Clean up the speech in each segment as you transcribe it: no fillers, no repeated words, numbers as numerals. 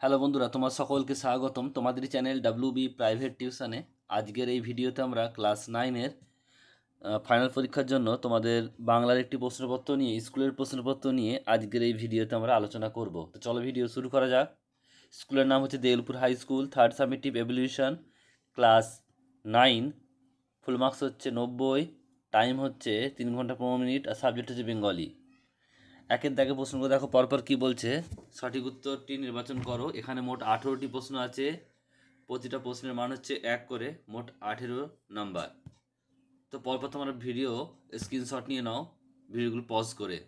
Hello বন্ধুরা, তোমার সকলকে স্বাগতম তোমাদের চ্যানেল ডাব্লিউবি প্রাইভেট টিউশনে। আজকের এই ভিডিওতে আমরা ক্লাস 9-এর ফাইনাল পরীক্ষার জন্য তোমাদের বাংলার একটি প্রশ্নপত্র নিয়ে, স্কুলের প্রশ্নপত্র নিয়ে আজকের এই ভিডিওতে আমরা আলোচনা করব। তো চলো ভিডিও শুরু করা যাক। স্কুলের নাম হচ্ছে Deulpur high school, third summative evaluation, class 9। Full marks হচ্ছে 90, টাইম হচ্ছে 3 ঘন্টা 15 মিনিট, আর সাবজেক্ট হচ্ছে বেঙ্গলি। একের দাগে প্রশ্নগুলো দেখো পরপর কি বলছে। সঠিক উত্তরটি নির্বাচন করো। এখানে মোট 18টি প্রশ্ন আছে, প্রতিটা প্রশ্নের মান হচ্ছে 1 করে, মোট 18 নাম্বার। তো পরপর তোমরা ভিডিও স্ক্রিনশট নিয়ে নাও, ভিডিওগুলো পজ করে।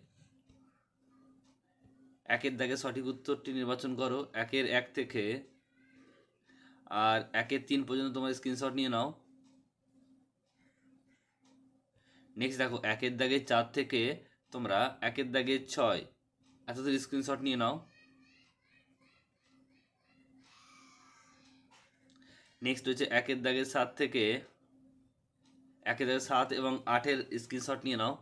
একের দাগে সঠিক উত্তরটি নির্বাচন করো, 1-এর 1 থেকে আর 1-এর 3 পর্যন্ত তোমার স্ক্রিনশট নিয়ে নাও। নেক্সট দেখো 1-এর দাগে 4 থেকে তোমরা 1-এর দাগে 6 এতদের স্ক্রিনশট নিয়ে নাও। নেক্সট হচ্ছে 1-এর দাগে 7 থেকে 1-এর দাগে 7 এবং 8-এর স্ক্রিনশট নিয়ে নাও।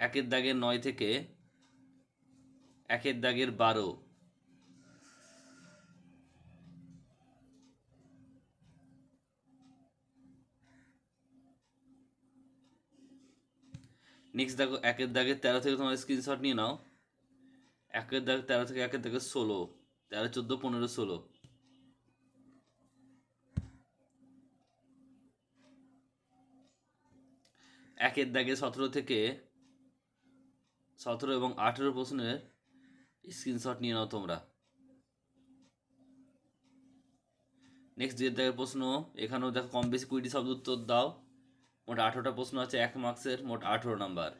একের দাগের 9 থেকে 1-এর দাগের 12। নেক্সট দেখো 1-এর দাগের 13 থেকে তোমার স্ক্রিনশট নিয়ে নাও। 1-এর দাগ 13 থেকে 1-এর দাগের 16, 13, 14, 15, 16। 1-এর দাগে 17 থেকে 17 এবং 18 প্রশ্নের স্ক্রিনশট নিয়ে নাও তোমরা। নেক্সট 2-এর দাগের প্রশ্ন, এখানেও দেখো কম বেশি 20টি শব্দ উত্তর দাও। মোট 18টা প্রশ্ন আছে, 1 মার্কসের, মোট 18 নাম্বার।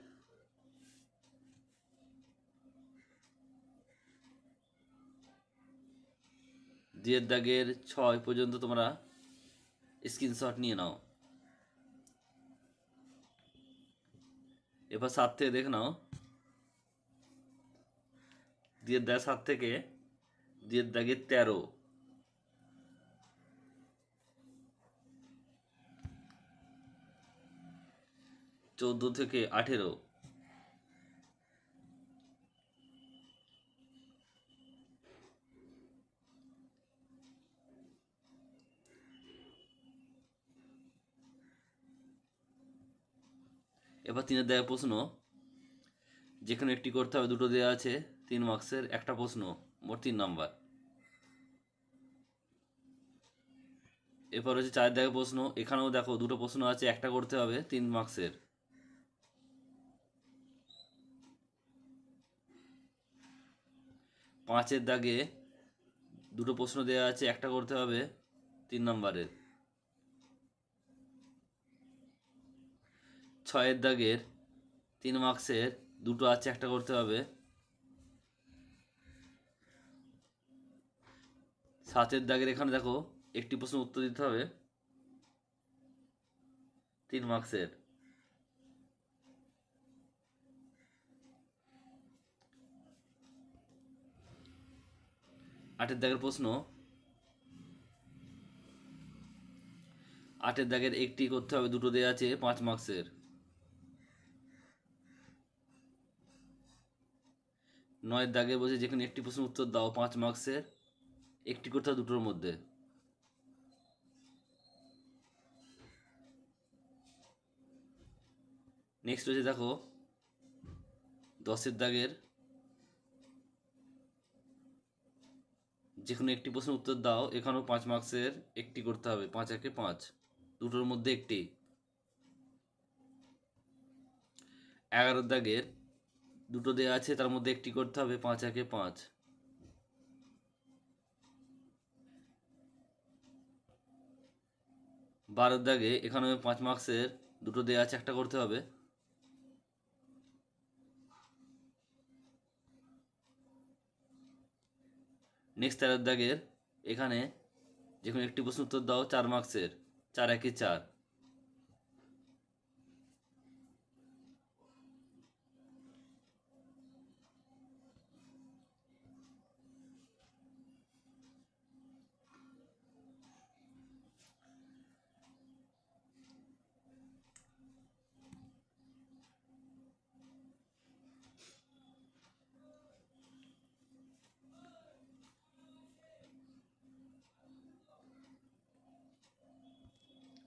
দুইয়ের দাগের 6 পর্যন্ত তোমরা স্ক্রিনশট নিয়ে নাও। এবার 7 থেকে দেখে নাও। দুইয়ের দাগে 7 থেকে 2-এর দাগে 13, 14 থেকে 18। এবার 3-এর দাগের প্রশ্ন, যেখানে একটি করতে হবে, দুটো দেওয়া আছে, 3 মার্কসের, একটা প্রশ্ন, মোট 3 নাম্বার। এরপর হচ্ছে 4-এর দাগের প্রশ্ন, এখানেও দেখো দুটো প্রশ্ন আছে, একটা করতে হবে, 3 মার্কসের। 5-এর দাগে দুটো প্রশ্ন দেওয়া আছে, একটা করতে হবে, 3 নাম্বারের। 6-এর দাগের 3 মার্কসের দুটো আছে, একটা করতে হবে। 7-এর দাগের এখানে দেখো একটি প্রশ্ন উত্তর দিতে হবে, 3 মার্কসের। 8-এর দাগের প্রশ্ন, 8-এর দাগের একটি করতে হবে, দুটো দেওয়া আছে, 5 মার্কসের। 9-এর দাগে বলছে যেখানে একটি প্রশ্ন উত্তর দাও, 5 মার্কসের, একটি করতে হবে দুটোর মধ্যে। নেক্সট হচ্ছে দেখো 10-এর দাগের যেখানে একটি প্রশ্ন উত্তর দাও, এখানেও 5 মার্কসের, একটি করতে হবে, 5-একে 5, দুটোর মধ্যে একটি। 11-এর দাগের দুটো দেওয়া আছে, তার মধ্যে একটি করতে হবে, 5-একে 5। 12-এর দাগে এখানে 5 মার্কসের, দুটো দেওয়া আছে, একটা করতে হবে। নেক্সট 13-এর দাগের এখানে যেখানে একটি প্রশ্ন উত্তর দাও, 4 মার্কসের, 4-একে 4।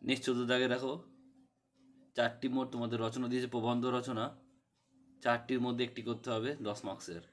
নেক্সট 14 দাগে দেখো, 4টি মোট তোমাদের রচনা দিয়েছে, প্রবন্ধ রচনা। 4টির মধ্যে একটি করতে হবে 10 মার্কসের।